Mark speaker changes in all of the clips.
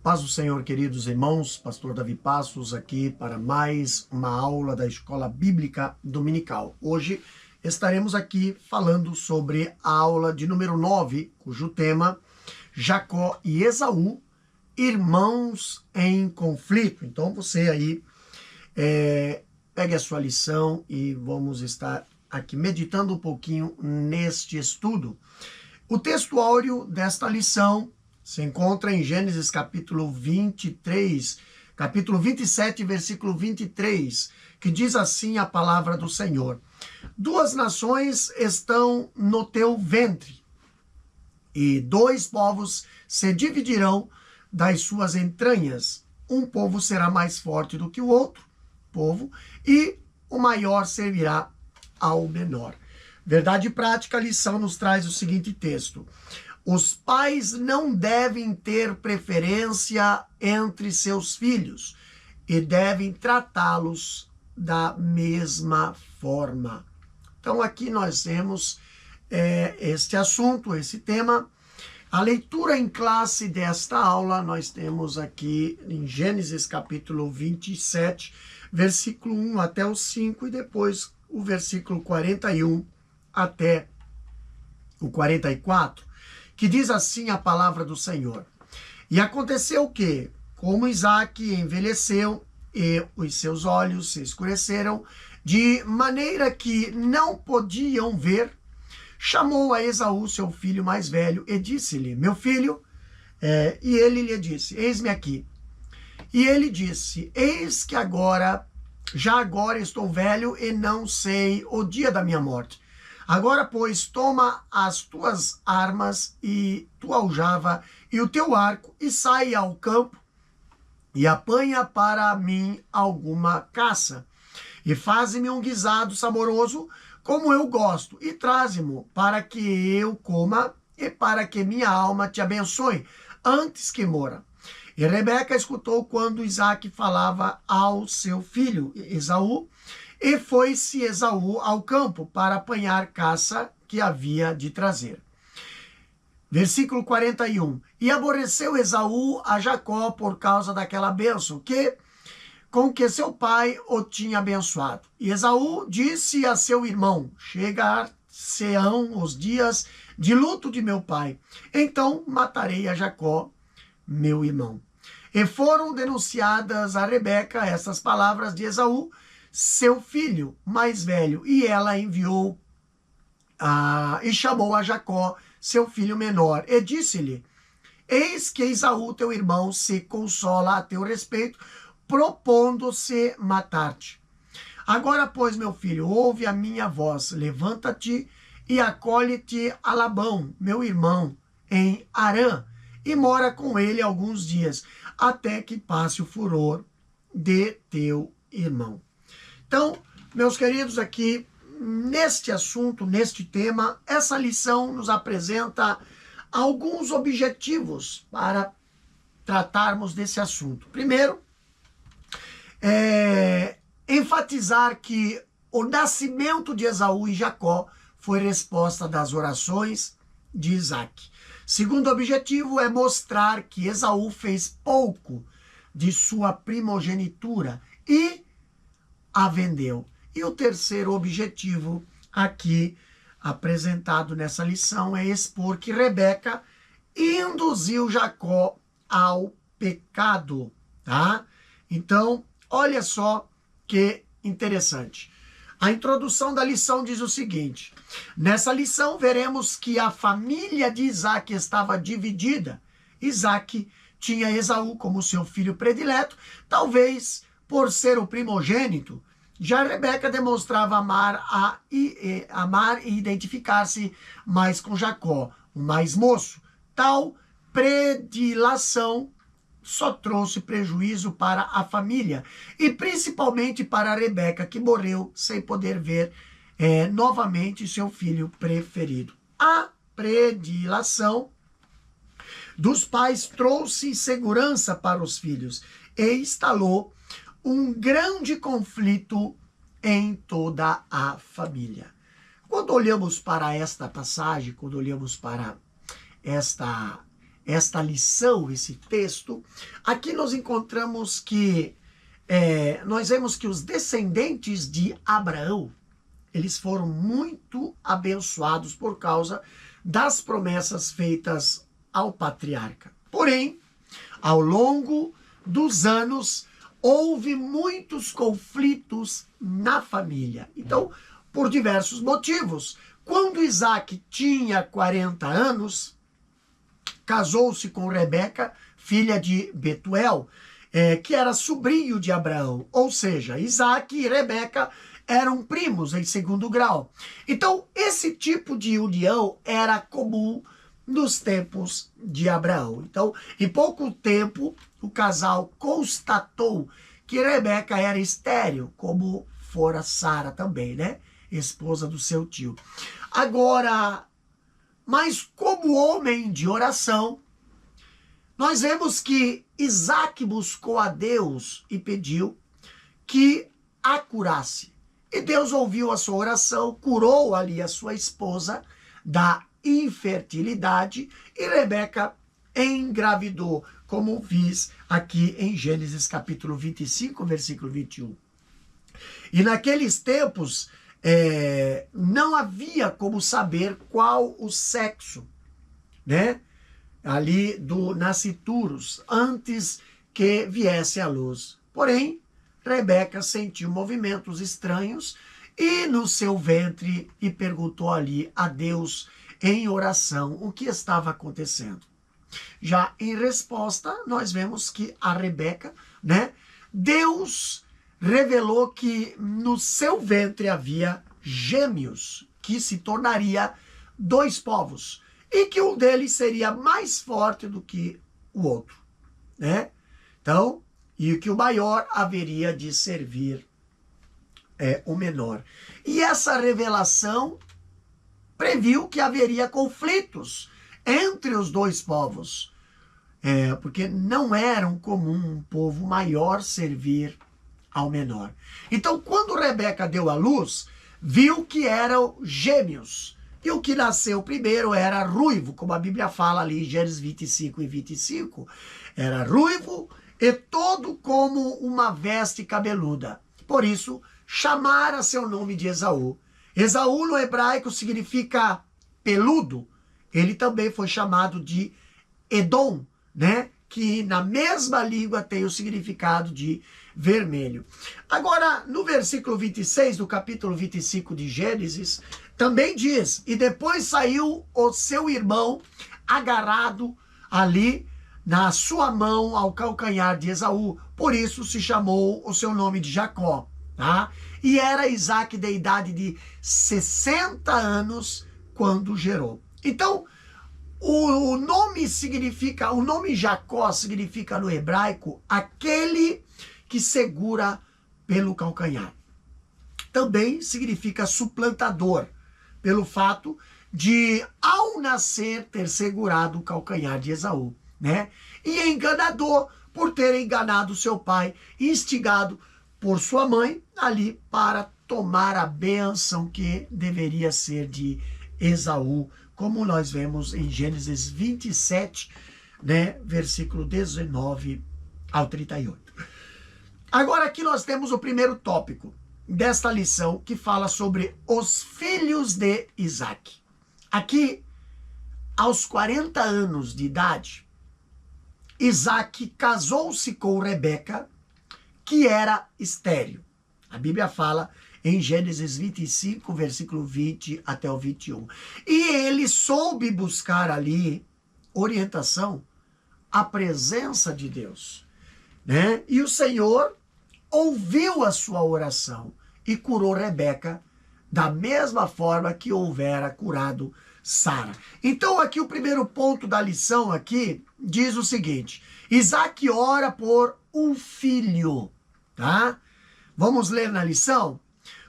Speaker 1: Paz do Senhor, queridos irmãos, pastor Davi Passos aqui para mais uma aula da Escola Bíblica Dominical. Hoje estaremos aqui falando sobre a aula de número 9, cujo tema Jacó e Esaú, irmãos em conflito. Então você aí pegue a sua lição e vamos estar aqui meditando um pouquinho neste estudo. O texto áureo desta lição se encontra em Gênesis capítulo 23, capítulo 27, versículo 23, que diz assim a palavra do Senhor: duas nações estão no teu ventre, e dois povos se dividirão das suas entranhas. Um povo será mais forte do que o outro povo, e o maior servirá ao menor. Verdade prática, a lição nos traz o seguinte texto: os pais não devem ter preferência entre seus filhos e devem tratá-los da mesma forma. Então aqui nós temos este assunto, esse tema. A leitura em classe desta aula nós temos aqui em Gênesis capítulo 27, versículo 1 até o 5 e depois o versículo 41 até o 44. Que diz assim a palavra do Senhor: e aconteceu que, como Isaque envelheceu e os seus olhos se escureceram, de maneira que não podiam ver, chamou a Esaú, seu filho mais velho, e disse-lhe: meu filho, e ele lhe disse: eis-me aqui. E ele disse: eis que já agora estou velho e não sei o dia da minha morte. Agora, pois, toma as tuas armas e tua aljava e o teu arco e sai ao campo e apanha para mim alguma caça e faze-me um guisado saboroso como eu gosto e traze-mo para que eu coma e para que minha alma te abençoe antes que mora. E Rebeca escutou quando Isaque falava ao seu filho Esaú. E foi-se Esaú ao campo para apanhar caça que havia de trazer. Versículo 41. E aborreceu Esaú a Jacó por causa daquela bênção com que seu pai o tinha abençoado. E Esaú disse a seu irmão: chegar-se-ão os dias de luto de meu pai, então matarei a Jacó, meu irmão. E foram denunciadas a Rebeca essas palavras de Esaú, seu filho mais velho, e ela enviou e chamou a Jacó, seu filho menor, e disse-lhe: eis que Esaú, teu irmão, se consola a teu respeito, propondo-se matar-te. Agora, pois, meu filho, ouve a minha voz, levanta-te e acolhe-te a Labão, meu irmão, em Harã, e mora com ele alguns dias, até que passe o furor de teu irmão. Então, meus queridos, aqui neste assunto, neste tema, essa lição nos apresenta alguns objetivos para tratarmos desse assunto. Primeiro, enfatizar que o nascimento de Esaú e Jacó foi resposta das orações de Isaque. Segundo objetivo é mostrar que Esaú fez pouco de sua primogenitura e a vendeu. E o terceiro objetivo aqui apresentado nessa lição é expor que Rebeca induziu Jacó ao pecado, tá? Então, olha só que interessante. A introdução da lição diz o seguinte: nessa lição veremos que a família de Isaque estava dividida. Isaque tinha Esaú como seu filho predileto, talvez por ser o primogênito. Já Rebeca demonstrava amar e identificar-se mais com Jacó, o mais moço. Tal predilação só trouxe prejuízo para a família e principalmente para Rebeca, que morreu sem poder ver novamente seu filho preferido. A predilação dos pais trouxe segurança para os filhos e instalou um grande conflito em toda a família. Quando olhamos para esta passagem, quando olhamos para esta lição, esse texto, aqui nós encontramos que nós vemos que os descendentes de Abraão, eles foram muito abençoados por causa das promessas feitas ao patriarca. Porém, ao longo dos anos, houve muitos conflitos na família. Então, por diversos motivos. Quando Isaac tinha 40 anos, casou-se com Rebeca, filha de Betuel, que era sobrinho de Abraão. Ou seja, Isaac e Rebeca eram primos em segundo grau. Então, esse tipo de união era comum nos tempos de Abraão. Então, em pouco tempo, o casal constatou que Rebeca era estéril, como fora Sara também, né? Esposa do seu tio. Agora, mas como homem de oração, nós vemos que Isaac buscou a Deus e pediu que a curasse. E Deus ouviu a sua oração, curou ali a sua esposa da infertilidade e Rebeca engravidou, como diz aqui em Gênesis capítulo 25, versículo 21. E naqueles tempos não havia como saber qual o sexo, né? Ali do nascituros, antes que viesse à luz. Porém, Rebeca sentiu movimentos estranhos e no seu ventre e perguntou ali a Deus em oração o que estava acontecendo. Já em resposta, nós vemos que a Rebeca, né, Deus revelou que no seu ventre havia gêmeos, que se tornaria 2 povos, e que um deles seria mais forte do que o outro, né? Então, e que o maior haveria de servir o menor. E essa revelação previu que haveria conflitos entre os 2 povos, porque não era comum um povo maior servir ao menor. Então, quando Rebeca deu à luz, viu que eram gêmeos. E o que nasceu primeiro era ruivo, como a Bíblia fala ali em Gênesis 25 e 25. Era ruivo e todo como uma veste cabeluda. Por isso, chamara seu nome de Esaú. Esaú no hebraico significa peludo. Ele também foi chamado de Edom, né? Que na mesma língua tem o significado de vermelho. Agora, no versículo 26 do capítulo 25 de Gênesis, também diz, e depois saiu o seu irmão agarrado ali na sua mão ao calcanhar de Esaú, por isso se chamou o seu nome de Jacó, tá? E era Isaac de idade de 60 anos quando gerou. Então, o nome Jacó significa no hebraico aquele que segura pelo calcanhar. Também significa suplantador, pelo fato de, ao nascer, ter segurado o calcanhar de Esaú, né? E enganador, por ter enganado seu pai, instigado por sua mãe, ali para tomar a bênção que deveria ser de Esaú, como nós vemos em Gênesis 27, né? Versículo 19 ao 38. Agora aqui nós temos o primeiro tópico desta lição, que fala sobre os filhos de Isaac. Aqui, aos 40 anos de idade, Isaac casou-se com Rebeca, que era estéril. A Bíblia fala em Gênesis 25, versículo 20 até o 21. E ele soube buscar ali orientação, a presença de Deus, né? E o Senhor ouviu a sua oração e curou Rebeca da mesma forma que houvera curado Sara. Então aqui o primeiro ponto da lição aqui diz o seguinte: Isaac ora por um filho, tá? Vamos ler na lição?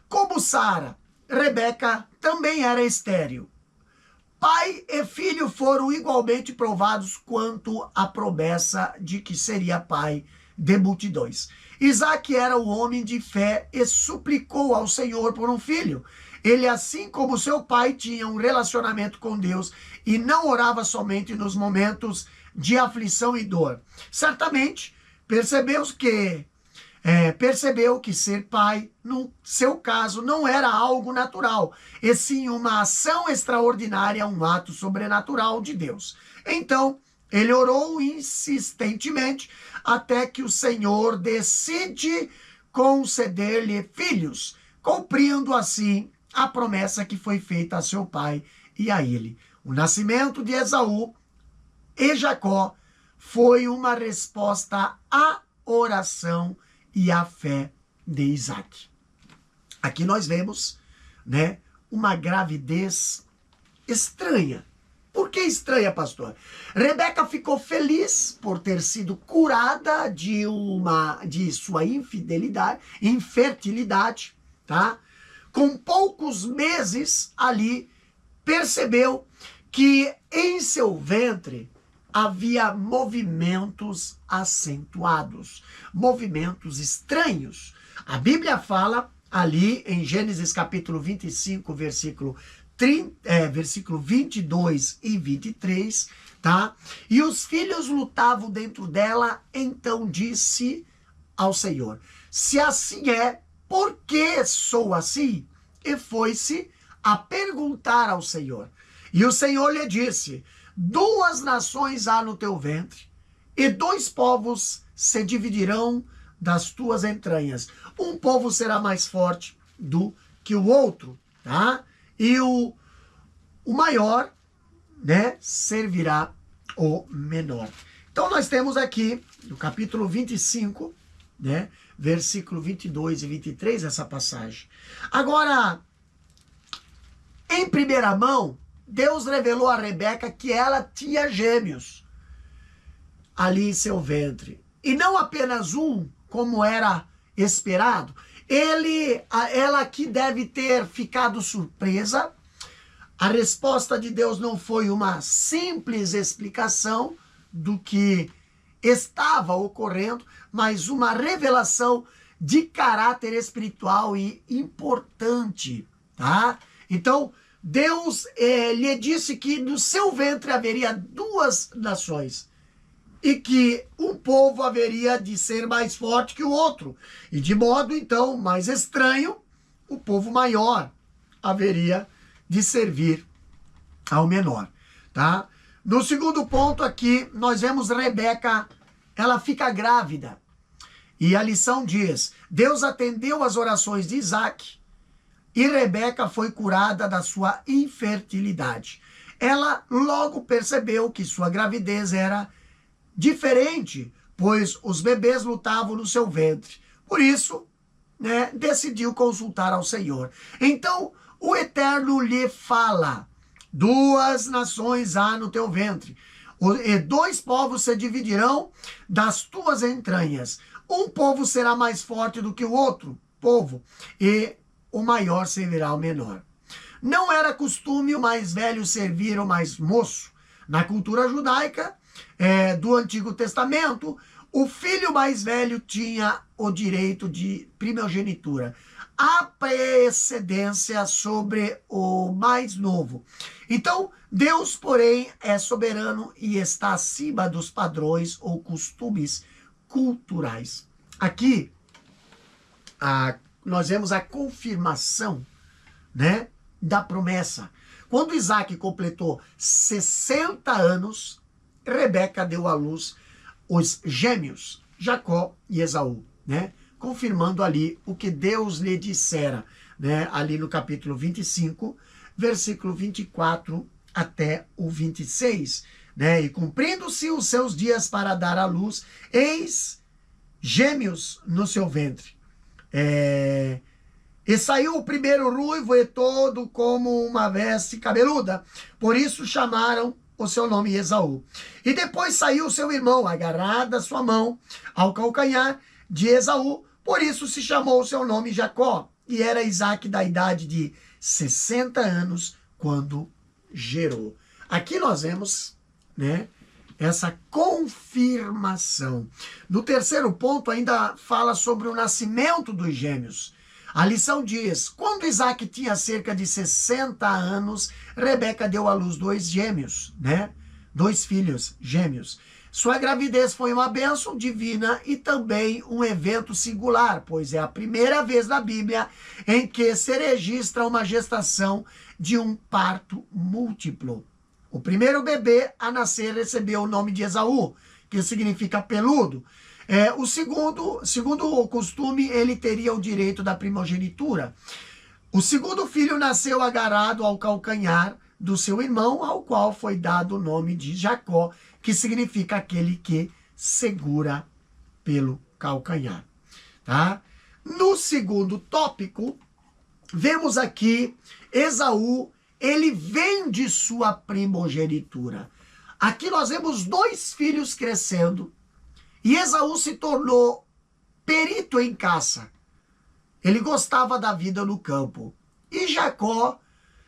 Speaker 1: Como Sara, Rebeca também era estéril. Pai e filho foram igualmente provados quanto à promessa de que seria pai de multidões. Isaac era um homem de fé e suplicou ao Senhor por um filho. Ele, assim como seu pai, tinha um relacionamento com Deus e não orava somente nos momentos de aflição e dor. Certamente percebeu que ser pai, no seu caso, não era algo natural, e sim uma ação extraordinária, um ato sobrenatural de Deus. Então, ele orou insistentemente até que o Senhor decide conceder-lhe filhos, cumprindo assim a promessa que foi feita a seu pai e a ele. O nascimento de Esaú e Jacó foi uma resposta à oração e à fé de Isaac. Aqui nós vemos, né, uma gravidez estranha. Por que estranha, pastor? Rebeca ficou feliz por ter sido curada de sua infertilidade, tá? Com poucos meses ali, percebeu que em seu ventre havia movimentos acentuados, movimentos estranhos. A Bíblia fala ali em Gênesis capítulo 25, versículo 22 e 23, tá? E os filhos lutavam dentro dela, então disse ao Senhor: se assim é, por que sou assim? E foi-se a perguntar ao Senhor. E o Senhor lhe disse: 2 nações há no teu ventre, e 2 povos se dividirão das tuas entranhas. Um povo será mais forte do que o outro, tá? E o maior, né, servirá o menor. Então nós temos aqui, no capítulo 25, né, versículo 22 e 23, essa passagem. Agora, em primeira mão, Deus revelou a Rebeca que ela tinha gêmeos ali em seu ventre. E não apenas um, como era esperado. Ela aqui deve ter ficado surpresa. A resposta de Deus não foi uma simples explicação do que estava ocorrendo, mas uma revelação de caráter espiritual e importante, tá? Então, Deus lhe disse que no seu ventre haveria 2 nações e que um povo haveria de ser mais forte que o outro. E de modo, então, mais estranho, o povo maior haveria de servir ao menor, tá? No segundo ponto aqui, nós vemos Rebeca, ela fica grávida. E a lição diz: Deus atendeu às orações de Isaac, e Rebeca foi curada da sua infertilidade. Ela logo percebeu que sua gravidez era diferente, pois os bebês lutavam no seu ventre. Por isso, né, decidiu consultar ao Senhor. Então, o Eterno lhe fala: 2 nações há no teu ventre, e 2 povos se dividirão das tuas entranhas. Um povo será mais forte do que o outro povo, e o maior servirá ao menor. Não era costume o mais velho servir ao mais moço. Na cultura judaica do Antigo Testamento, o filho mais velho tinha o direito de primogenitura, a precedência sobre o mais novo. Então, Deus, porém, é soberano e está acima dos padrões ou costumes culturais. Aqui, nós vemos a confirmação, né, da promessa. Quando Isaac completou 60 anos, Rebeca deu à luz os gêmeos, Jacó e Esaú, né, confirmando ali o que Deus lhe dissera, né, ali no capítulo 25, versículo 24 até o 26, né, e cumprindo-se os seus dias para dar à luz, eis gêmeos no seu ventre. E saiu o primeiro ruivo e todo como uma veste cabeluda, por isso chamaram o seu nome Esaú. E depois saiu seu irmão, agarrada sua mão ao calcanhar de Esaú, por isso se chamou o seu nome Jacó. E era Isaac da idade de 60 anos quando gerou. Aqui nós vemos, né, essa confirmação. No terceiro ponto ainda fala sobre o nascimento dos gêmeos. A lição diz: quando Isaac tinha cerca de 60 anos, Rebeca deu à luz 2 gêmeos, né? 2 filhos gêmeos. Sua gravidez foi uma bênção divina e também um evento singular, pois é a primeira vez na Bíblia em que se registra uma gestação de um parto múltiplo. O primeiro bebê a nascer recebeu o nome de Esaú, que significa peludo. Segundo o costume, ele teria o direito da primogenitura. O segundo filho nasceu agarrado ao calcanhar do seu irmão, ao qual foi dado o nome de Jacó, que significa aquele que segura pelo calcanhar. Tá? No segundo tópico, vemos aqui Esaú, ele vende sua primogenitura. Aqui nós vemos 2 filhos crescendo e Esaú se tornou perito em caça. Ele gostava da vida no campo. E Jacó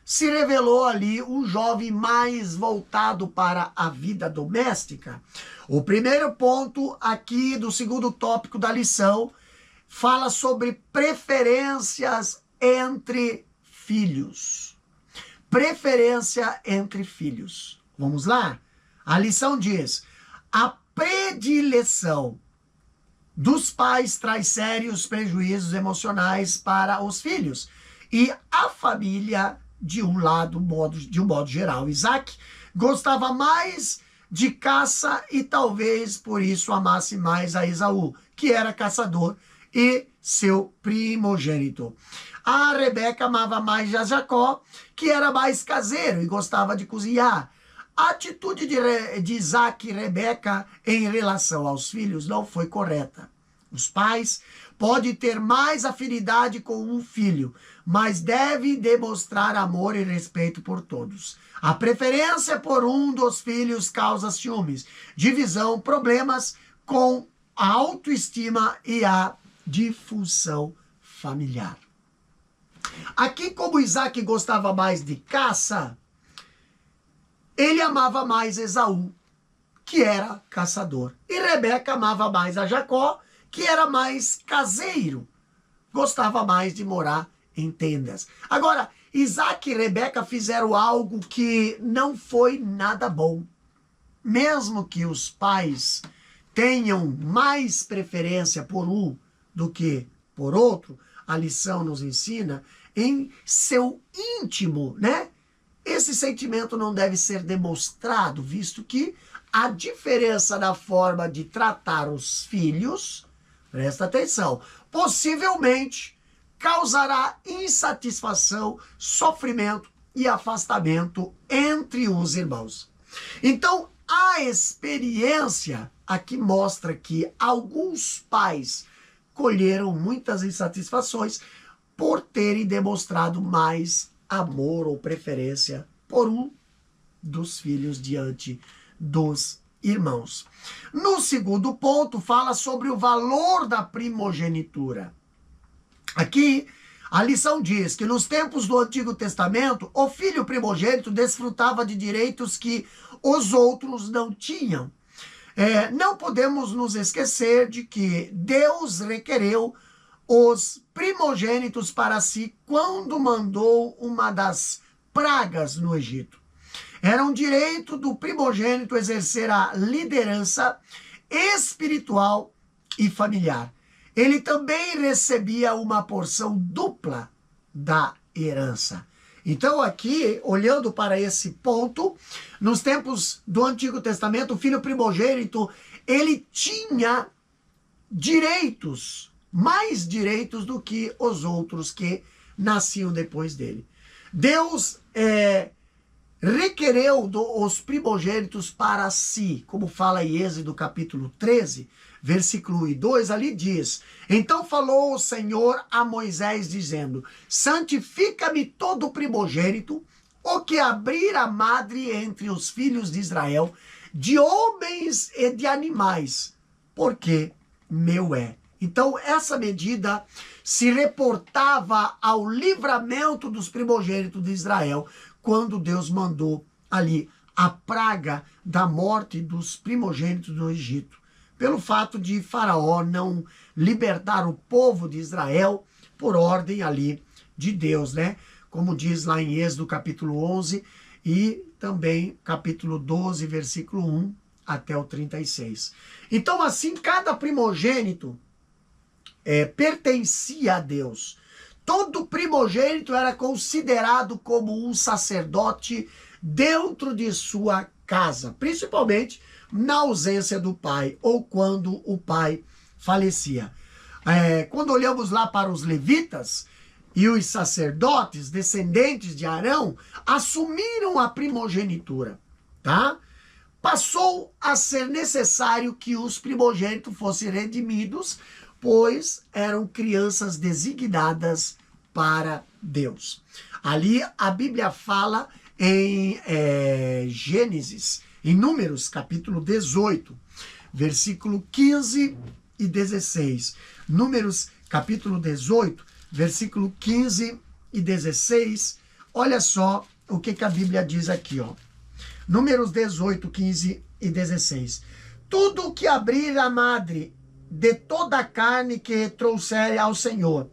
Speaker 1: se revelou ali um jovem mais voltado para a vida doméstica. O primeiro ponto aqui do segundo tópico da lição fala sobre preferências entre filhos. Preferência entre filhos. Vamos lá? A lição diz: a predileção dos pais traz sérios prejuízos emocionais para os filhos e a família de um modo geral. Isaac gostava mais de caça e talvez por isso amasse mais a Esaú, que era caçador e seu primogênito. A Rebeca amava mais a Jacó, que era mais caseiro e gostava de cozinhar. A atitude de Isaac e Rebeca em relação aos filhos não foi correta. Os pais podem ter mais afinidade com um filho, mas devem demonstrar amor e respeito por todos. A preferência por um dos filhos causa ciúmes, divisão, problemas com a autoestima e a disfunção familiar. Aqui, como Isaac gostava mais de caça, ele amava mais Esaú, que era caçador. E Rebeca amava mais a Jacó, que era mais caseiro. Gostava mais de morar em tendas. Agora, Isaac e Rebeca fizeram algo que não foi nada bom. Mesmo que os pais tenham mais preferência por um do que por outro, a lição nos ensina, em seu íntimo, né? Esse sentimento não deve ser demonstrado, visto que a diferença na forma de tratar os filhos, presta atenção, possivelmente causará insatisfação, sofrimento e afastamento entre os irmãos. Então, a experiência aqui mostra que alguns pais colheram muitas insatisfações por terem demonstrado mais amor ou preferência por um dos filhos diante dos irmãos. No segundo ponto, fala sobre o valor da primogenitura. Aqui, a lição diz que nos tempos do Antigo Testamento, o filho primogênito desfrutava de direitos que os outros não tinham. Não podemos nos esquecer de que Deus requereu os primogênitos para si quando mandou uma das pragas no Egito. Era um direito do primogênito exercer a liderança espiritual e familiar. Ele também recebia uma porção dupla da herança. Então aqui, olhando para esse ponto, nos tempos do Antigo Testamento, o filho primogênito, ele tinha direitos, mais direitos do que os outros que nasciam depois dele. Deus requereu os primogênitos para si, como fala em Êxodo capítulo 13, versículo 2, ali diz: então falou o Senhor a Moisés dizendo: santifica-me todo primogênito, o que abrir a madre entre os filhos de Israel, de homens e de animais, porque meu é. Então essa medida se reportava ao livramento dos primogênitos de Israel, quando Deus mandou ali a praga da morte dos primogênitos do Egito, pelo fato de Faraó não libertar o povo de Israel por ordem ali de Deus, né? Como diz lá em Êxodo capítulo 11, e também capítulo 12, versículo 1 até o 36. Então, assim, cada primogênito pertencia a Deus. Todo primogênito era considerado como um sacerdote dentro de sua casa, principalmente na ausência do pai ou quando o pai falecia. Quando olhamos lá para os levitas e os sacerdotes, descendentes de Arão, assumiram a primogenitura, tá? Passou a ser necessário que os primogênitos fossem redimidos, pois eram crianças designadas para Deus. Ali a Bíblia fala em Gênesis, em Números, capítulo 18, versículo 15 e 16. Números, capítulo 18, versículo 15 e 16. Olha só o que a Bíblia diz aqui, ó. Números 18, 15 e 16. Tudo que abrir a madre de toda a carne que trouxer ao Senhor,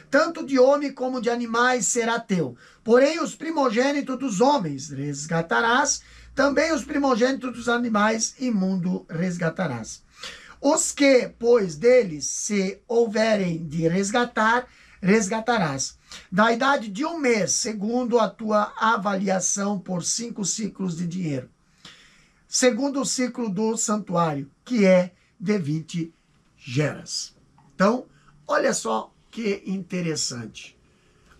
Speaker 1: tanto de homem como de animais, será teu. Porém, os primogênitos dos homens resgatarás, também os primogênitos dos animais imundo resgatarás. Os que, pois, deles se houverem de resgatar, resgatarás. Da idade de 1 mês, segundo a tua avaliação, por 5 ciclos de dinheiro. Segundo o ciclo do santuário, que é de 20 geras. Então, olha só que interessante.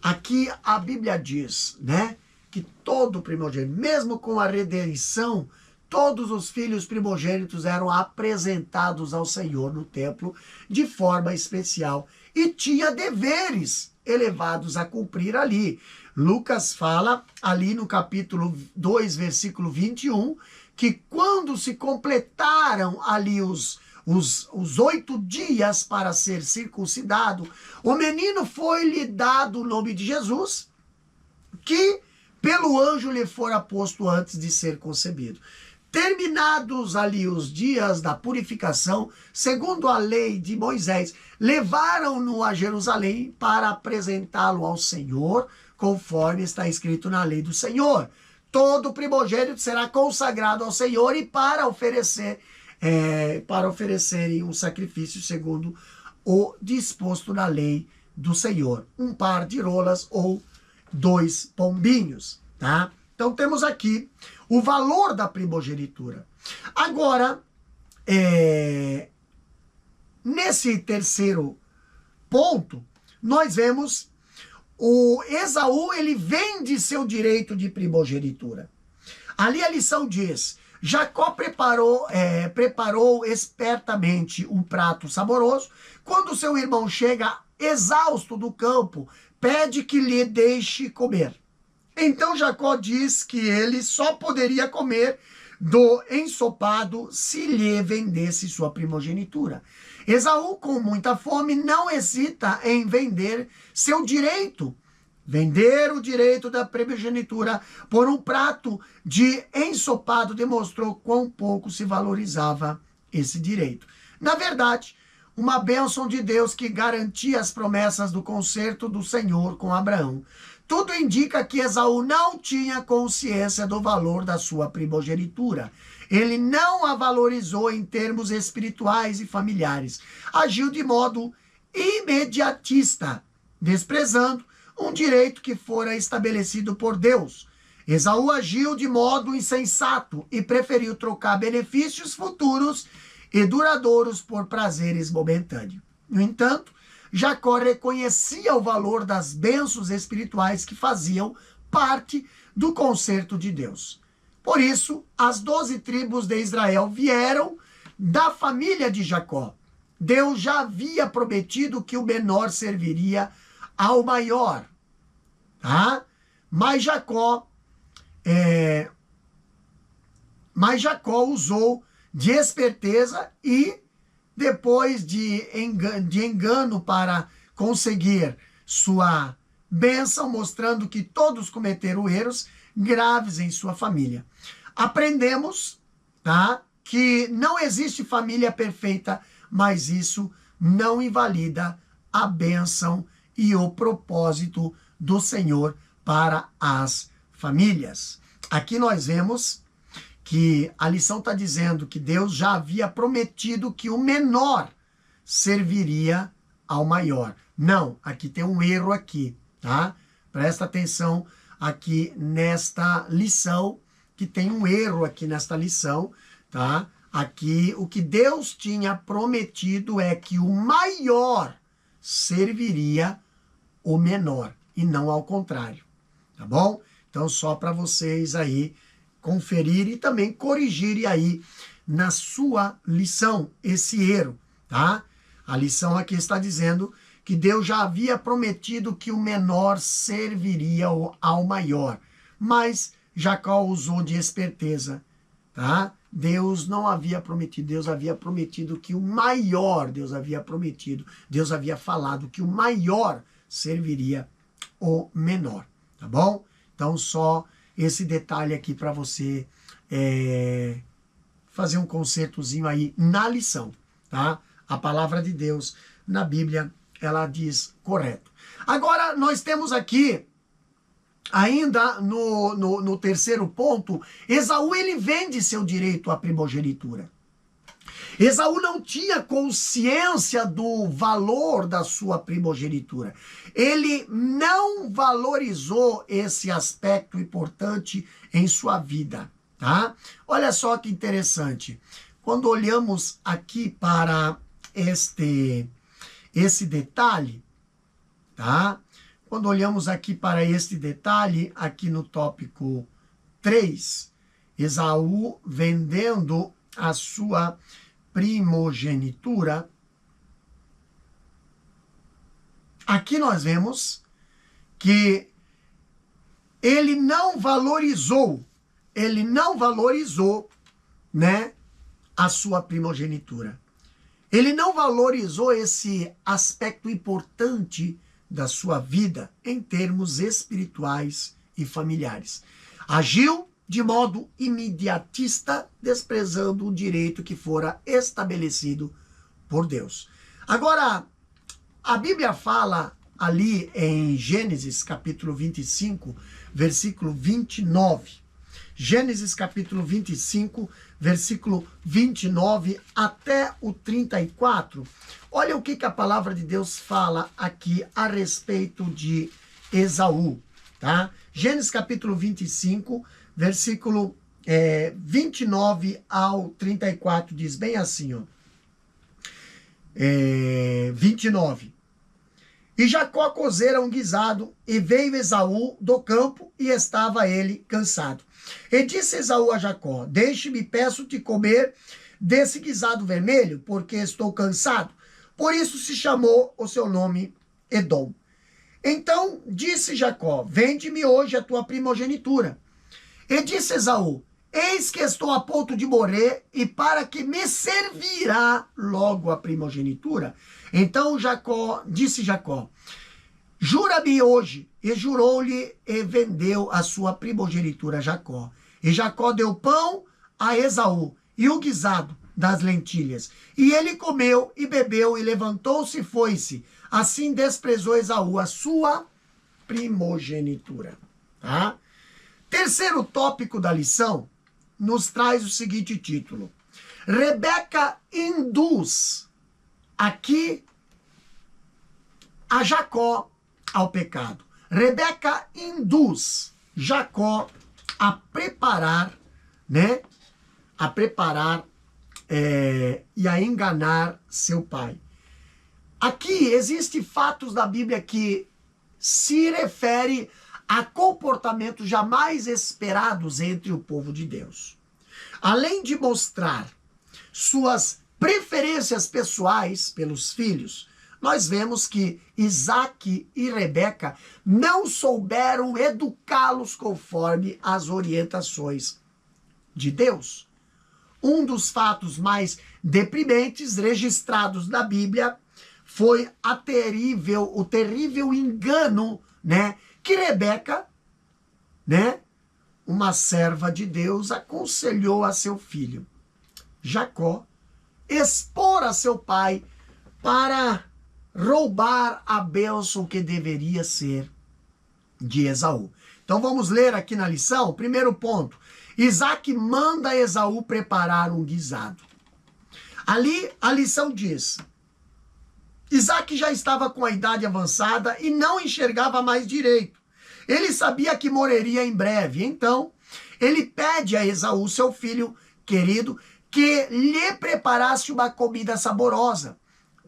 Speaker 1: Aqui a Bíblia diz, né, que todo primogênito, mesmo com a redenção, todos os filhos primogênitos eram apresentados ao Senhor no templo de forma especial e tinha deveres elevados a cumprir ali. Lucas fala ali no capítulo 2, versículo 21, que quando se completaram ali os 8 dias para ser circuncidado, o menino foi-lhe dado o nome de Jesus, que pelo anjo lhe fora posto antes de ser concebido. Terminados ali os dias da purificação, segundo a lei de Moisés, levaram-no a Jerusalém para apresentá-lo ao Senhor, conforme está escrito na lei do Senhor. Todo primogênito será consagrado ao Senhor e para oferecerem um sacrifício segundo o disposto na lei do Senhor. Um par de rolas ou 2 pombinhos, tá? Então temos aqui o valor da primogenitura. Agora, nesse terceiro ponto, nós vemos o Esaú, ele vende seu direito de primogenitura. Ali a lição diz: Jacó preparou espertamente um prato saboroso. Quando seu irmão chega exausto do campo, pede que lhe deixe comer. Então Jacó diz que ele só poderia comer do ensopado se lhe vendesse sua primogenitura. Esaú, com muita fome, não hesita em vender seu direito. Vender o direito da primogenitura por um prato de ensopado demonstrou quão pouco se valorizava esse direito. Na verdade, uma bênção de Deus que garantia as promessas do concerto do Senhor com Abraão. Tudo indica que Esaú não tinha consciência do valor da sua primogenitura. Ele não a valorizou em termos espirituais e familiares. Agiu de modo imediatista, desprezando um direito que fora estabelecido por Deus. Esaú agiu de modo insensato e preferiu trocar benefícios futuros e duradouros por prazeres momentâneos. No entanto, Jacó reconhecia o valor das bênçãos espirituais que faziam parte do concerto de Deus. Por isso, as 12 tribos de Israel vieram da família de Jacó. Deus já havia prometido que o menor serviria ao maior, tá? Mas Jacó usou de esperteza e depois de engano para conseguir sua bênção, mostrando que todos cometeram erros graves em sua família. Aprendemos, tá, que não existe família perfeita, mas isso não invalida a bênção e o propósito do Senhor para as famílias. aqui nós vemos que a lição está dizendo que Deus já havia prometido que o menor serviria ao maior. Não, aqui tem um erro aqui, tá? Presta atenção aqui nesta lição, que tem um erro aqui nesta lição, tá? Aqui o que Deus tinha prometido é que o maior serviria o menor e não ao contrário, tá bom? Então só para vocês aí conferirem e também corrigirem aí na sua lição esse erro, tá? A lição aqui está dizendo que Deus já havia prometido que o menor serviria ao maior, mas Jacó usou de esperteza, tá? Deus não havia prometido, Deus havia prometido que o maior, Deus havia falado que o maior serviria o menor, tá bom? Então só esse detalhe aqui para você fazer um consertozinho aí na lição, tá? A palavra de Deus na Bíblia, ela diz correto. Agora, nós temos aqui, ainda no terceiro ponto, Esaú, ele vende seu direito à primogenitura. Esaú não tinha consciência do valor da sua primogenitura. Ele não valorizou esse aspecto importante em sua vida, tá? Olha só que interessante. Quando olhamos aqui para esse detalhe, tá? Quando olhamos aqui para este detalhe, aqui no tópico 3, Esaú vendendo a sua primogenitura, aqui nós vemos que ele não valorizou, né, a sua primogenitura. Ele não valorizou esse aspecto importante da sua vida em termos espirituais e familiares. Agiu de modo imediatista, desprezando o direito que fora estabelecido por Deus. Agora, a Bíblia fala ali em Gênesis capítulo 25, versículo 29. Gênesis capítulo 25, versículo 29 até o 34. Olha o que a palavra de Deus fala aqui a respeito de Esaú, tá? Gênesis capítulo 25, versículo 29 ao 34, diz bem assim, ó. 29. E Jacó cozera um guisado, e veio Esaú do campo, e estava ele cansado. E disse Esaú a Jacó: deixe-me, peço-te, comer desse guisado vermelho, porque estou cansado. Por isso se chamou o seu nome Edom. Então disse Jacó: vende-me hoje a tua primogenitura. E disse Esaú: eis que estou a ponto de morrer, e para que me servirá logo a primogenitura? Então disse Jacó: jura-me hoje. E jurou-lhe e vendeu a sua primogenitura a Jacó. E Jacó deu pão a Esaú e o guisado das lentilhas. E ele comeu e bebeu e levantou-se e foi-se. Assim desprezou Esaú a sua primogenitura. Tá? Terceiro tópico da lição nos traz o seguinte título: Rebeca induz aqui a Jacó ao pecado. Rebeca induz Jacó a preparar, né? A preparar e a enganar seu pai. Aqui existem fatos da Bíblia que se refere a comportamentos jamais esperados entre o povo de Deus. Além de mostrar suas preferências pessoais pelos filhos, nós vemos que Isaac e Rebeca não souberam educá-los conforme as orientações de Deus. Um dos fatos mais deprimentes registrados na Bíblia foi o terrível engano, né, que Rebeca, né, uma serva de Deus, aconselhou a seu filho Jacó expor a seu pai para roubar a bênção que deveria ser de Esaú. Então vamos ler aqui na lição. Primeiro ponto, Isaac manda Esaú preparar um guisado. Ali a lição diz, Isaac já estava com a idade avançada e não enxergava mais direito. Ele sabia que morreria em breve, então ele pede a Esaú, seu filho querido, que lhe preparasse uma comida saborosa.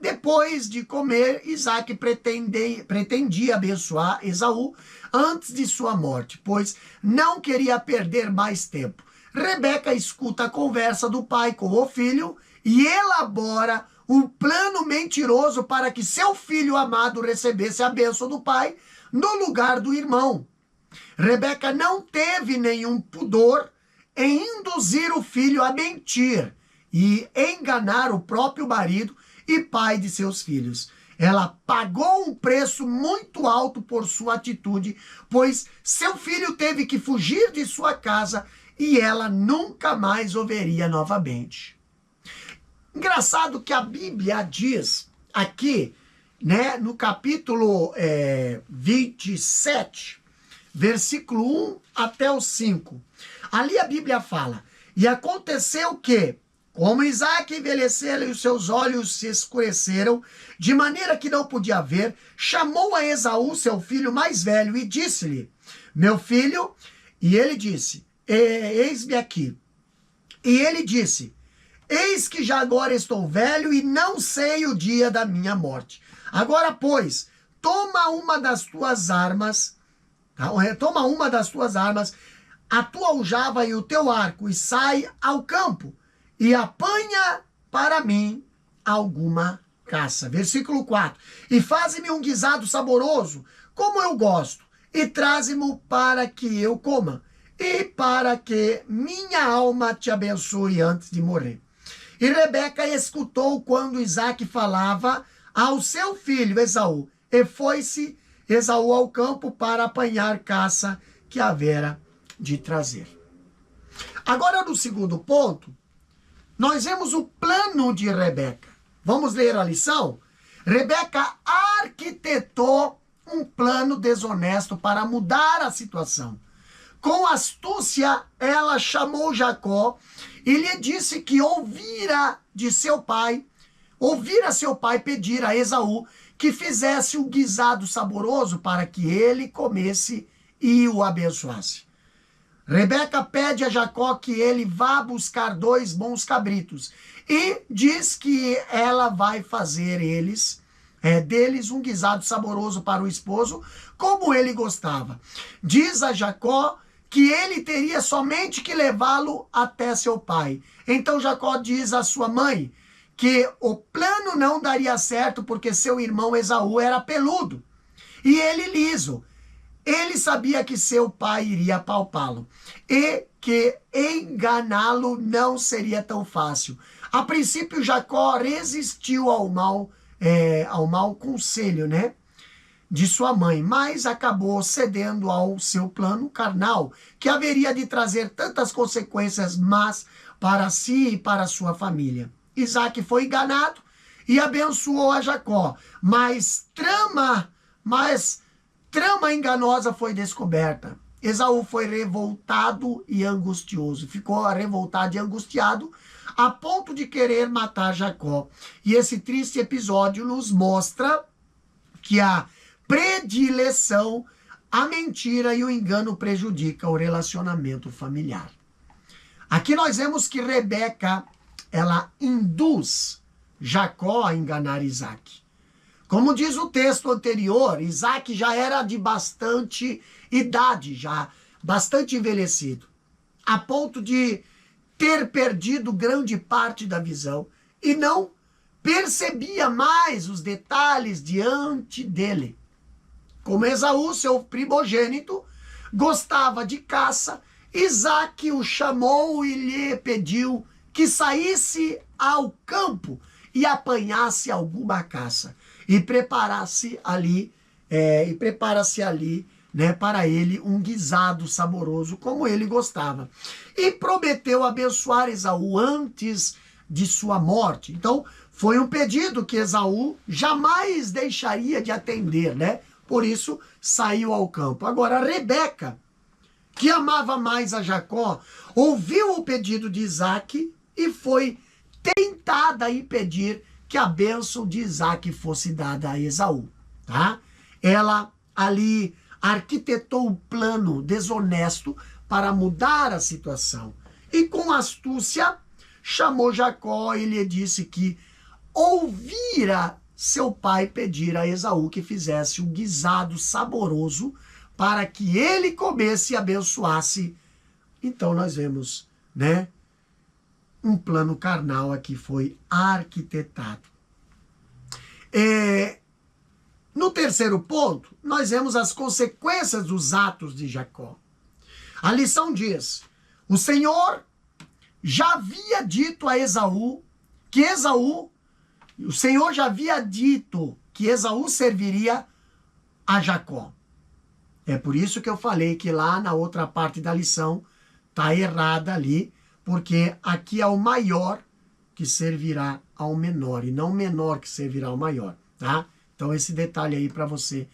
Speaker 1: Depois de comer, Isaac pretendia abençoar Esaú antes de sua morte, pois não queria perder mais tempo. Rebeca escuta a conversa do pai com o filho e elabora um plano mentiroso para que seu filho amado recebesse a bênção do pai no lugar do irmão. Rebeca não teve nenhum pudor em induzir o filho a mentir e enganar o próprio marido e pai de seus filhos. Ela pagou um preço muito alto por sua atitude, pois seu filho teve que fugir de sua casa e ela nunca mais o veria novamente. Engraçado que a Bíblia diz aqui, né, no capítulo 27, versículo 1 até o 5. Ali a Bíblia fala, e aconteceu que, como Isaac envelheceu e os seus olhos se escureceram, de maneira que não podia ver, chamou a Esaú, seu filho mais velho, e disse-lhe, meu filho, e ele disse, eis-me aqui. E ele disse, eis que já agora estou velho e não sei o dia da minha morte. Agora, pois, toma uma das tuas armas, a tua aljava e o teu arco, e sai ao campo, e apanha para mim alguma caça. Versículo 4. E faze-me um guisado saboroso, como eu gosto, e traze-mo para que eu coma, e para que minha alma te abençoe antes de morrer. E Rebeca escutou quando Isaac falava ao seu filho Esaú, e foi-se Esaú ao campo para apanhar caça que havera de trazer. Agora, no segundo ponto, nós vemos o plano de Rebeca. Vamos ler a lição? Rebeca arquitetou um plano desonesto para mudar a situação. Com astúcia, ela chamou Jacó e lhe disse que ouvira seu pai pedir a Esaú que fizesse um guisado saboroso para que ele comesse e o abençoasse. Rebeca pede a Jacó que ele vá buscar 2 bons cabritos e diz que ela vai fazer deles um guisado saboroso para o esposo, como ele gostava. Diz a Jacó que ele teria somente que levá-lo até seu pai. Então Jacó diz à sua mãe que o plano não daria certo porque seu irmão Esaú era peludo e ele liso. Ele sabia que seu pai iria apalpá-lo e que enganá-lo não seria tão fácil. A princípio, Jacó resistiu ao mau conselho, né, de sua mãe, mas acabou cedendo ao seu plano carnal, que haveria de trazer tantas consequências más para si e para sua família. Isaac foi enganado e abençoou a Jacó, mas trama enganosa foi descoberta. Esaú foi revoltado e angustioso. Ficou revoltado e angustiado a ponto de querer matar Jacó. E esse triste episódio nos mostra que a predileção, a mentira e o engano prejudicam o relacionamento familiar. Aqui nós vemos que Rebeca, ela induz Jacó a enganar Isaac. Como diz o texto anterior, Isaac já era de bastante idade, já bastante envelhecido, a ponto de ter perdido grande parte da visão e não percebia mais os detalhes diante dele. Como Esaú, seu primogênito, gostava de caça, Isaac o chamou e lhe pediu que saísse ao campo e apanhasse alguma caça e preparasse ali, né, para ele um guisado saboroso como ele gostava. E prometeu abençoar Esaú antes de sua morte. Então, foi um pedido que Esaú jamais deixaria de atender, né? Por isso, saiu ao campo. Agora, Rebeca que amava mais a Jacó, ouviu o pedido de Isaac e foi tentada a impedir que a bênção de Isaac fosse dada a Esaú, tá? Ela ali arquitetou um plano desonesto para mudar a situação. E com astúcia, chamou Jacó e lhe disse que ouvira seu pai pedir a Esaú que fizesse um guisado saboroso para que ele comesse e abençoasse. Então nós vemos, né, um plano carnal aqui foi arquitetado. No terceiro ponto, nós vemos as consequências dos atos de Jacó. A lição diz: o Senhor já havia dito a Esaú que o Senhor já havia dito que Esaú serviria a Jacó. É por isso que eu falei que lá na outra parte da lição está errada ali, porque aqui é o maior que servirá ao menor e não o menor que servirá ao maior, tá? Então esse detalhe aí para você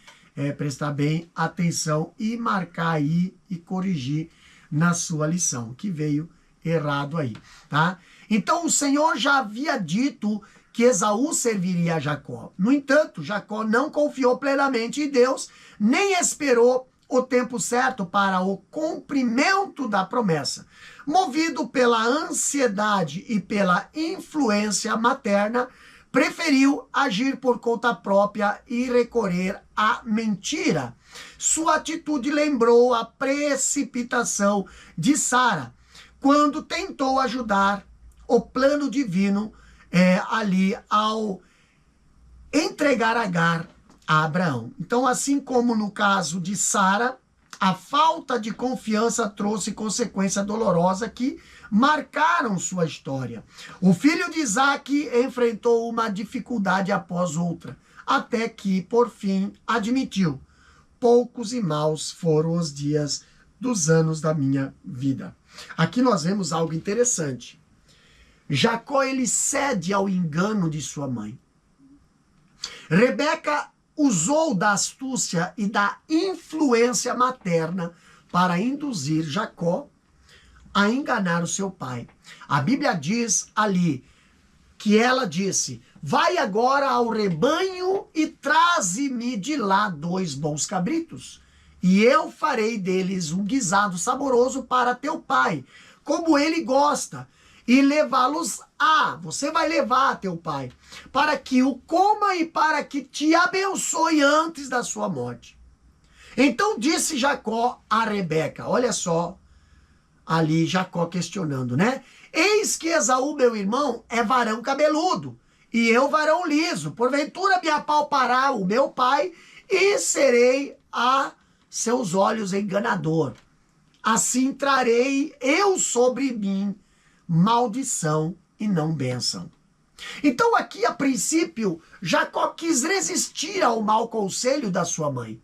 Speaker 1: prestar bem atenção e marcar aí e corrigir na sua lição, que veio errado aí, tá? Então o Senhor já havia dito que Esaú serviria a Jacó. No entanto, Jacó não confiou plenamente em Deus, nem esperou o tempo certo para o cumprimento da promessa. Movido pela ansiedade e pela influência materna, preferiu agir por conta própria e recorrer à mentira. Sua atitude lembrou a precipitação de Sara, quando tentou ajudar o plano divino ali ao entregar Agar a Abraão. Então, assim como no caso de Sara, a falta de confiança trouxe consequência dolorosa que marcaram sua história. O filho de Isaac enfrentou uma dificuldade após outra, até que, por fim, admitiu: poucos e maus foram os dias dos anos da minha vida. Aqui nós vemos algo interessante. Jacó, ele cede ao engano de sua mãe. Rebeca usou da astúcia e da influência materna para induzir Jacó a enganar o seu pai. A Bíblia diz ali que ela disse: vai agora ao rebanho e traze-me de lá 2 bons cabritos, e eu farei deles um guisado saboroso para teu pai, como ele gosta, e você vai levar a teu pai, para que o coma e para que te abençoe antes da sua morte. Então disse Jacó a Rebeca, olha só, ali Jacó questionando, né? Eis que Esaú, meu irmão, é varão cabeludo, e eu varão liso. Porventura me apalpará o meu pai, e serei a seus olhos enganador. Assim trarei eu sobre mim maldição e não bênção. Então aqui, a princípio, Jacó quis resistir ao mau conselho da sua mãe,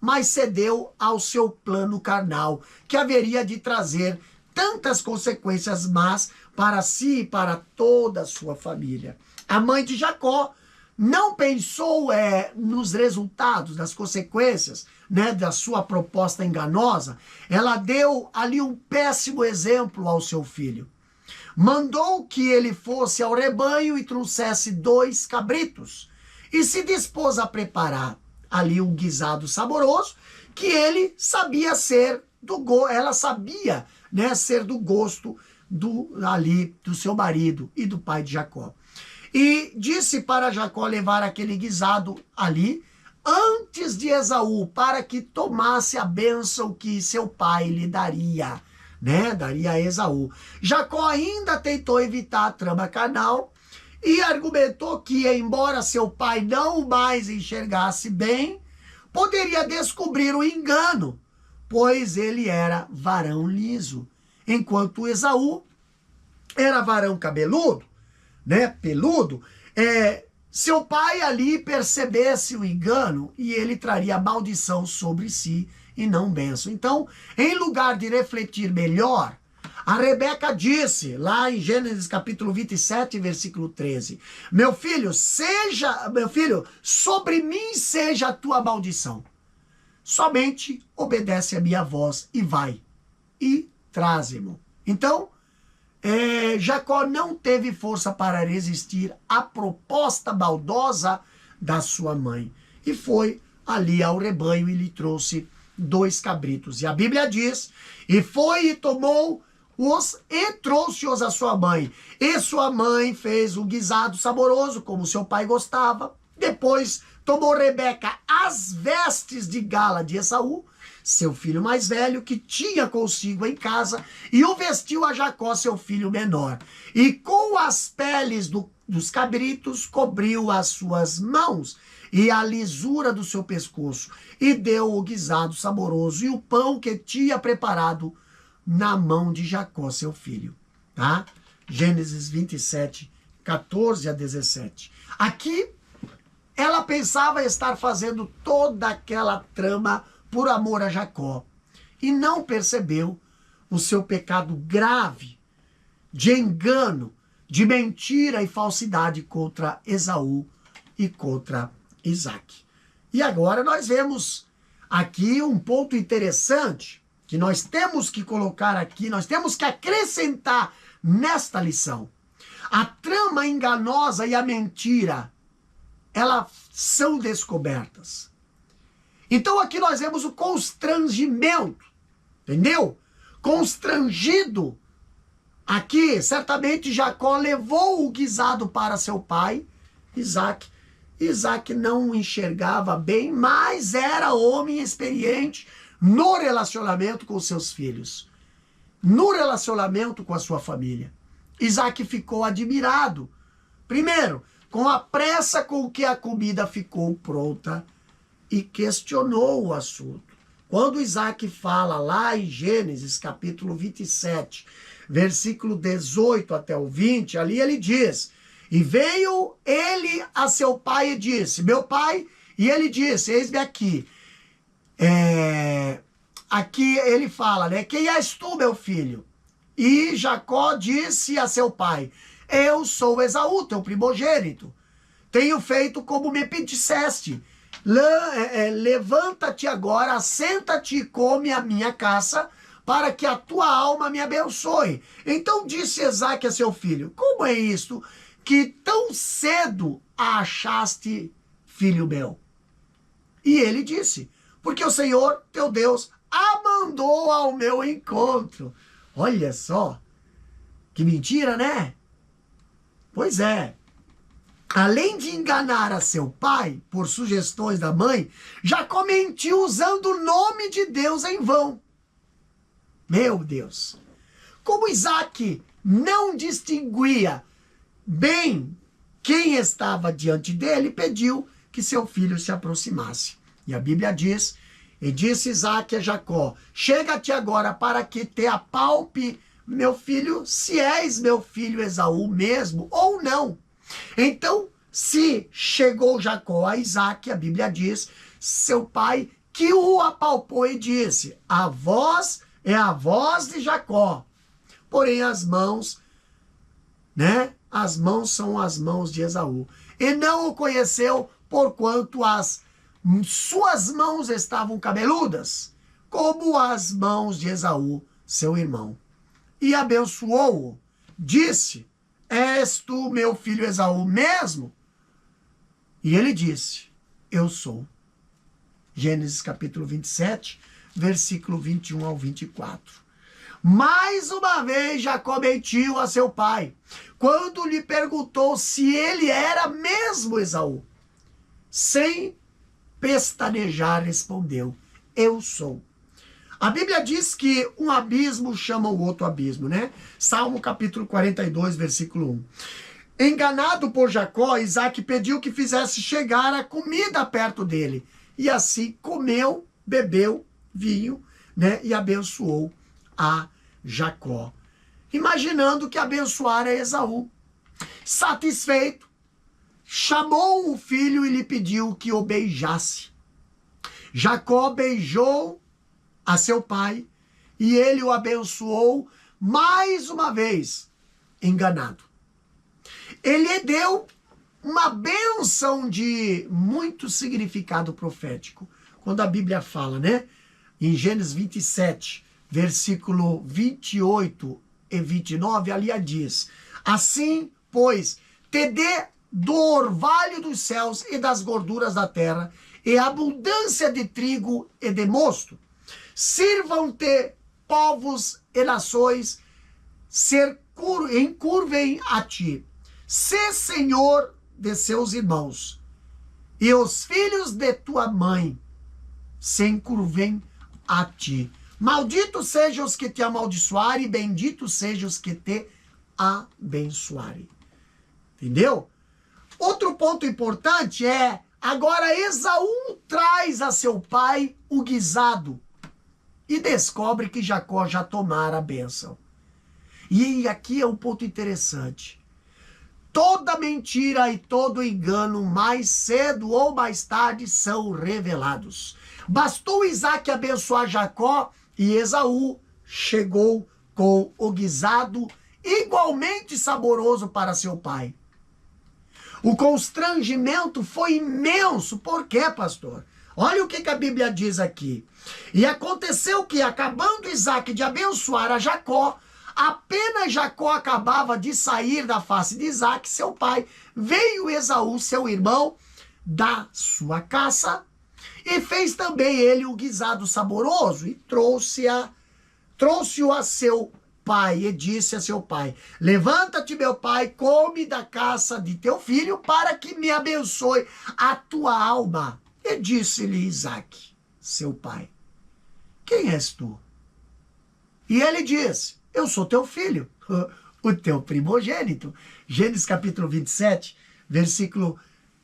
Speaker 1: mas cedeu ao seu plano carnal, que haveria de trazer tantas consequências más para si e para toda a sua família. A mãe de Jacó não pensou nos resultados, das consequências, né, da sua proposta enganosa. Ela deu ali um péssimo exemplo ao seu filho. Mandou que ele fosse ao rebanho e trouxesse 2 cabritos, e se dispôs a preparar ali um guisado saboroso, que ele sabia ser ela sabia, né, ser do gosto do seu marido e do pai de Jacó. E disse para Jacó levar aquele guisado ali antes de Esaú, para que tomasse a bênção que seu pai lhe daria, né? Daria a Esaú. Jacó ainda tentou evitar a trama carnal e argumentou que, embora seu pai não o mais enxergasse bem, poderia descobrir o engano, pois ele era varão liso, enquanto Esaú era varão cabeludo, né? Peludo. Seu pai ali percebesse o engano e ele traria maldição sobre si e não bênção. Então, em lugar de refletir melhor, a Rebeca disse, lá em Gênesis capítulo 27, versículo 13, meu filho, sobre mim seja a tua maldição. Somente obedece a minha voz e vai. e traze-mo. Então, Jacó não teve força para resistir à proposta maldosa da sua mãe. E foi ali ao rebanho e lhe trouxe 2 cabritos. E a Bíblia diz, e foi e tomou-os e trouxe-os à sua mãe. E sua mãe fez um guisado saboroso, como seu pai gostava. Depois tomou Rebeca as vestes de gala de Esaú, seu filho mais velho, que tinha consigo em casa, e o vestiu a Jacó, seu filho menor. E com as peles dos cabritos cobriu as suas mãos e a lisura do seu pescoço, e deu o guisado saboroso e o pão que tinha preparado na mão de Jacó, seu filho. Tá? Gênesis 27, 14 a 17. Aqui, ela pensava estar fazendo toda aquela trama por amor a Jacó, e não percebeu o seu pecado grave de engano, de mentira e falsidade contra Esaú e contra Isaac. E agora nós vemos aqui um ponto interessante que nós temos que colocar aqui, nós temos que acrescentar nesta lição. A trama enganosa e a mentira, elas são descobertas. Então aqui nós vemos o constrangimento, entendeu? Constrangido. Aqui, certamente Jacó levou o guisado para seu pai, Isaac. Isaac não enxergava bem, mas era homem experiente no relacionamento com seus filhos, no relacionamento com a sua família. Isaac ficou admirado, primeiro, com a pressa com que a comida ficou pronta, e questionou o assunto. Quando Isaac fala lá em Gênesis capítulo 27, versículo 18 até o 20, ali ele diz, e veio ele a seu pai e disse, meu pai, e ele disse, eis-me aqui. Aqui ele fala, né, quem és tu, meu filho? E Jacó disse a seu pai, eu sou Esaú, teu primogênito. Tenho feito como me pedisseste. Levanta-te agora, assenta-te e come a minha caça, para que a tua alma me abençoe. Então disse Isaac a seu filho, como é isto que tão cedo a achaste, filho meu? E ele disse, porque o Senhor, teu Deus, a mandou ao meu encontro. Olha só, que mentira, né? Pois é. Além de enganar a seu pai, por sugestões da mãe, Jacó mentiu usando o nome de Deus em vão. Meu Deus! Como Isaac não distinguia bem quem estava diante dele, pediu que seu filho se aproximasse. E a Bíblia diz, e disse Isaac a Jacó, chega-te agora para que te apalpe, meu filho, se és meu filho Esaú mesmo ou não. Então, se chegou Jacó a Isaac, a Bíblia diz, seu pai, que o apalpou e disse, a voz é a voz de Jacó, porém as mãos, né? As mãos são as mãos de Esaú. E não o conheceu, porquanto as suas mãos estavam cabeludas, como as mãos de Esaú, seu irmão. E abençoou-o, disse, és tu meu filho Esaú mesmo? E ele disse, eu sou. Gênesis capítulo 27, versículo 21 ao 24. Mais uma vez Jacó mentiu a seu pai, quando lhe perguntou se ele era mesmo Esaú. Sem pestanejar respondeu, eu sou. A Bíblia diz que um abismo chama o outro abismo, né? Salmo capítulo 42, versículo 1. Enganado por Jacó, Isaac pediu que fizesse chegar a comida perto dele. E assim comeu, bebeu vinho, né? E abençoou a Jacó, imaginando que abençoara Esaú. Satisfeito, chamou o filho e lhe pediu que o beijasse. Jacó beijou a seu pai e ele o abençoou mais uma vez, enganado. Ele deu uma bênção de muito significado profético. Quando a Bíblia fala, né? Em Gênesis 27, versículo 28 e 29, ali diz: assim, pois, te dê do orvalho dos céus e das gorduras da terra, e abundância de trigo e de mosto. Sirvam-te povos e nações, encurvem a ti. Sê senhor de seus irmãos, e os filhos de tua mãe se encurvem a ti. Malditos sejam os que te amaldiçoarem, e benditos sejam os que te abençoarem. Entendeu? Outro ponto importante é, agora Esaú traz a seu pai o guisado e descobre que Jacó já tomara a bênção. E aqui é um ponto interessante. Toda mentira e todo engano, mais cedo ou mais tarde, são revelados. Bastou Isaac abençoar Jacó e Esaú chegou com o guisado igualmente saboroso para seu pai. O constrangimento foi imenso. Por quê, pastor? Olha o que a Bíblia diz aqui. E aconteceu que, acabando Isaac de abençoar a Jacó, apenas Jacó acabava de sair da face de Isaac, seu pai, veio Esaú, seu irmão, da sua caça, e fez também ele o guisado saboroso, e trouxe-o a seu pai, e disse a seu pai: levanta-te, meu pai, come da caça de teu filho, para que me abençoe a tua alma. E disse-lhe Isaac, seu pai: quem és tu? E ele disse: eu sou teu filho, o teu primogênito. Gênesis capítulo 27, versículo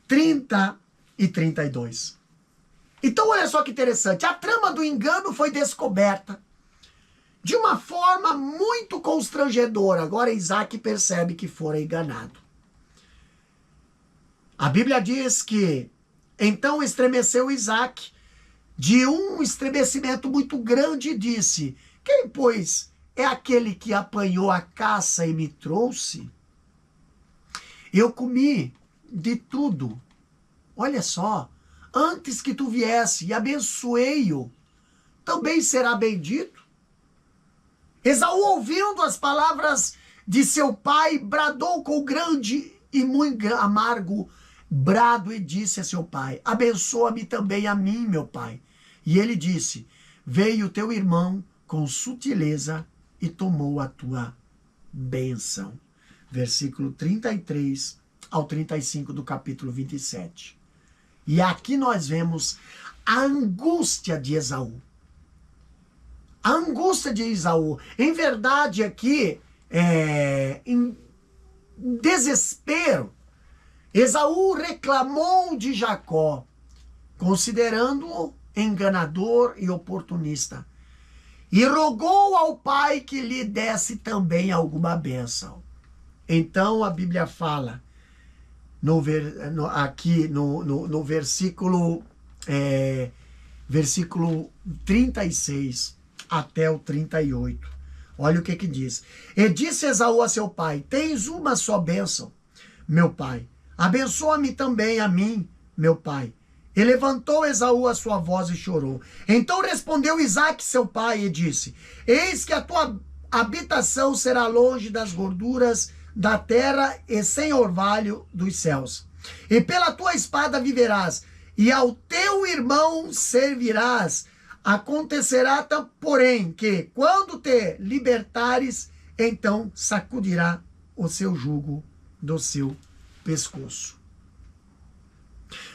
Speaker 1: 30 e 32. Então olha só que interessante, a trama do engano foi descoberta de uma forma muito constrangedora. Agora Isaac percebe que fora enganado. A Bíblia diz que então estremeceu Isaac de um estremecimento muito grande e disse: quem, pois, é aquele que apanhou a caça e me trouxe? Eu comi de tudo. Olha só, antes que tu viesse, e abençoei-o, também será bendito. Esaú, ouvindo as palavras de seu pai, bradou com grande e muito amargo brado e disse a seu pai: abençoa-me também a mim, meu pai. E ele disse: veio teu irmão com sutileza e tomou a tua bênção. Versículo 33 ao 35 do capítulo 27. E aqui nós vemos a angústia de Esaú. A angústia de Esaú. Em verdade, aqui, em desespero, Esaú reclamou de Jacó, considerando-o enganador e oportunista, e rogou ao pai que lhe desse também alguma bênção. Então a Bíblia fala, aqui no versículo 36 até o 38. Olha o que diz. E disse Esaú a seu pai: tens uma só bênção, meu pai. Abençoa-me também a mim, meu pai. E levantou Esaú a sua voz e chorou. Então respondeu Isaque, seu pai, e disse: eis que a tua habitação será longe das gorduras da terra e sem orvalho dos céus. E pela tua espada viverás, e ao teu irmão servirás. Acontecerá, porém, que quando te libertares, então sacudirá o seu jugo do seu pescoço.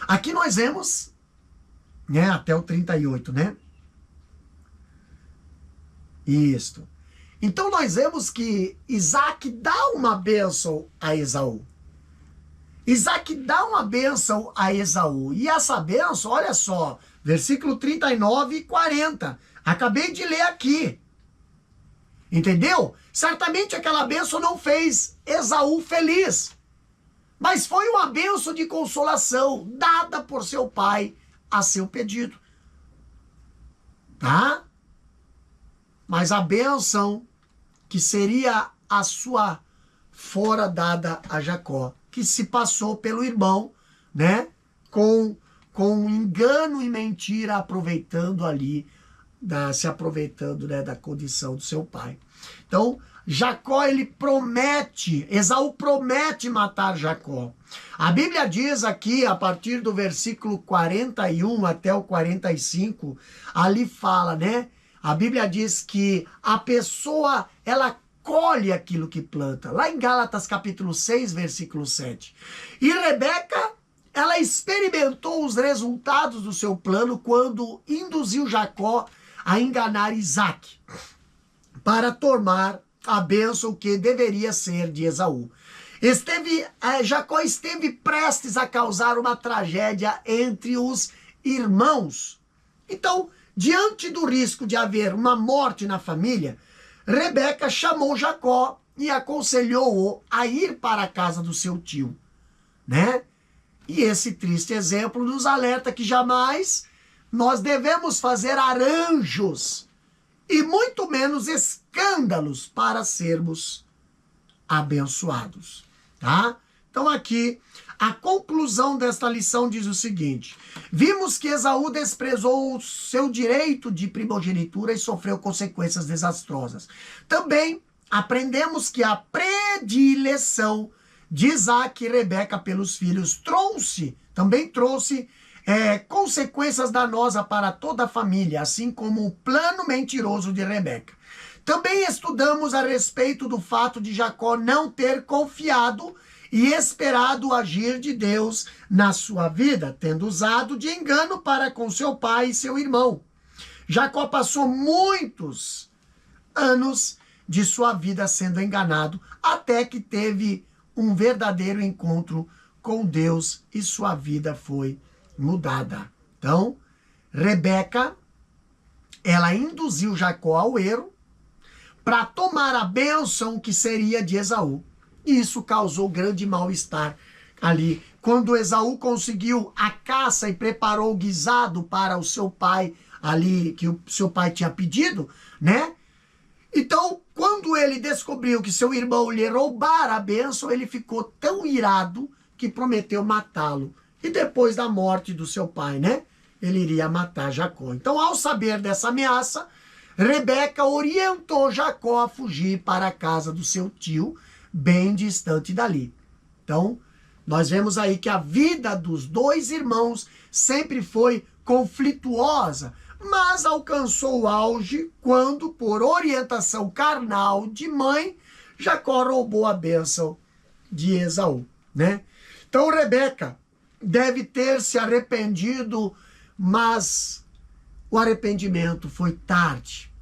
Speaker 1: Aqui nós vemos, né, até o 38, né? Isto. Então nós vemos que Isaac dá uma bênção a Esaú. Isaac dá uma bênção a Esaú. E essa bênção, olha só, versículo 39 e 40. Acabei de ler aqui. Entendeu? Certamente aquela bênção não fez Esaú feliz. Mas foi uma bênção de consolação dada por seu pai a seu pedido. Tá? Mas a bênção que seria a sua fora dada a Jacó, que se passou pelo irmão, né? Com engano e mentira, aproveitando ali se aproveitando, né, da condição do seu pai. Então, Jacó, ele promete, Esaú promete matar Jacó. A Bíblia diz aqui, a partir do versículo 41 até o 45, ali fala, né? A Bíblia diz que a pessoa, ela colhe aquilo que planta. Lá em Gálatas capítulo 6, versículo 7. E Rebeca, ela experimentou os resultados do seu plano quando induziu Jacó a enganar Isaac para tomar a bênção que deveria ser de Esaú. Jacó esteve prestes a causar uma tragédia entre os irmãos. Então, diante do risco de haver uma morte na família, Rebeca chamou Jacó e aconselhou-o a ir para a casa do seu tio, né? E esse triste exemplo nos alerta que jamais nós devemos fazer arranjos e muito menos escândalos para sermos abençoados, tá? Então aqui, a conclusão desta lição diz o seguinte: vimos que Esaú desprezou o seu direito de primogenitura e sofreu consequências desastrosas. Também aprendemos que a predileção de Isaac e Rebeca pelos filhos também trouxe consequências danosas para toda a família, assim como o plano mentiroso de Rebeca. Também estudamos a respeito do fato de Jacó não ter confiado e esperado o agir de Deus na sua vida, tendo usado de engano para com seu pai e seu irmão. Jacó passou muitos anos de sua vida sendo enganado, até que teve um verdadeiro encontro com Deus e sua vida foi mudada. Então, Rebeca, ela induziu Jacó ao erro para tomar a bênção que seria de Esaú. E isso causou grande mal-estar ali. Quando Esaú conseguiu a caça e preparou o guisado para o seu pai ali, que o seu pai tinha pedido, né? Então, quando ele descobriu que seu irmão lhe roubara a bênção, ele ficou tão irado que prometeu matá-lo. E depois da morte do seu pai, né? Ele iria matar Jacó. Então, ao saber dessa ameaça, Rebeca orientou Jacó a fugir para a casa do seu tio, bem distante dali. Então, nós vemos aí que a vida dos dois irmãos sempre foi conflituosa, mas alcançou o auge quando, por orientação carnal de mãe, Jacó roubou a bênção de Esaú, né? Então, Rebeca deve ter se arrependido, mas o arrependimento foi tarde,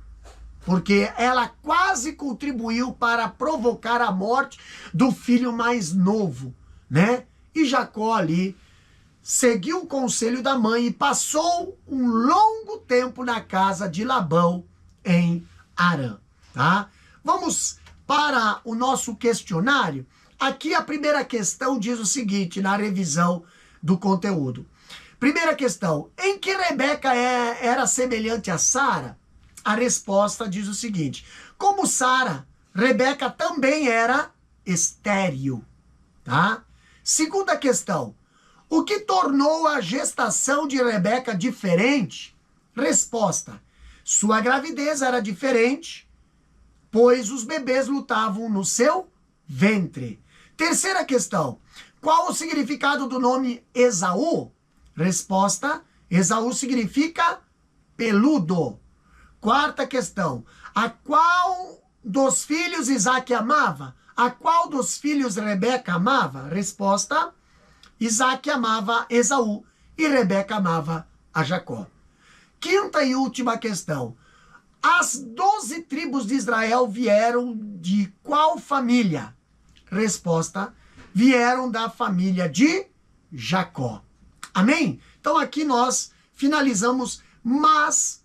Speaker 1: porque ela quase contribuiu para provocar a morte do filho mais novo, né? E Jacó ali seguiu o conselho da mãe e passou um longo tempo na casa de Labão em Harã, tá? Vamos para o nosso questionário. Aqui a primeira questão diz o seguinte, na revisão do conteúdo. Primeira questão, em que Rebeca era semelhante a Sara? A resposta diz o seguinte: como Sara, Rebeca também era estéril, tá? Segunda questão, o que tornou a gestação de Rebeca diferente? Resposta, sua gravidez era diferente, pois os bebês lutavam no seu ventre. Terceira questão, qual o significado do nome Esaú? Resposta, Esaú significa peludo. Quarta questão, a qual dos filhos Isaac amava? A qual dos filhos Rebeca amava? Resposta, Isaac amava Esaú e Rebeca amava a Jacó. Quinta e última questão, as 12 tribos de Israel vieram de qual família? Resposta, vieram da família de Jacó. Amém? Então aqui nós finalizamos mais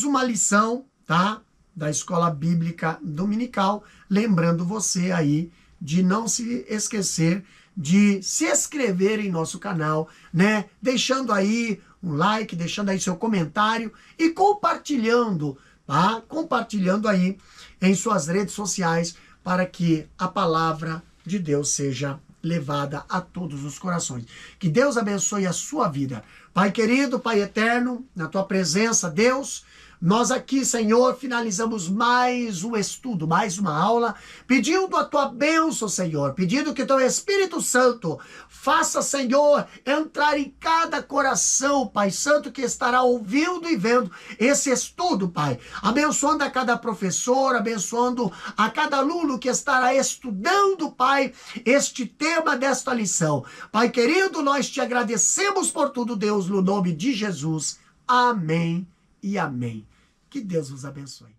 Speaker 1: uma lição, tá? Da Escola Bíblica Dominical, lembrando você aí de não se esquecer de se inscrever em nosso canal, né? Deixando aí um like, deixando aí seu comentário e compartilhando, tá? Compartilhando aí em suas redes sociais para que a palavra de Deus seja levada a todos os corações. Que Deus abençoe a sua vida. Pai querido, Pai eterno, na tua presença, Deus, Nós aqui, Senhor, finalizamos mais um estudo, mais uma aula, pedindo a tua bênção, Senhor, pedindo que teu Espírito Santo faça, Senhor, entrar em cada coração, Pai Santo, que estará ouvindo e vendo esse estudo, Pai. Abençoando a cada professor, abençoando a cada aluno que estará estudando, Pai, este tema desta lição. Pai querido, nós te agradecemos por tudo, Deus, no nome de Jesus. Amém e amém. Que Deus vos abençoe.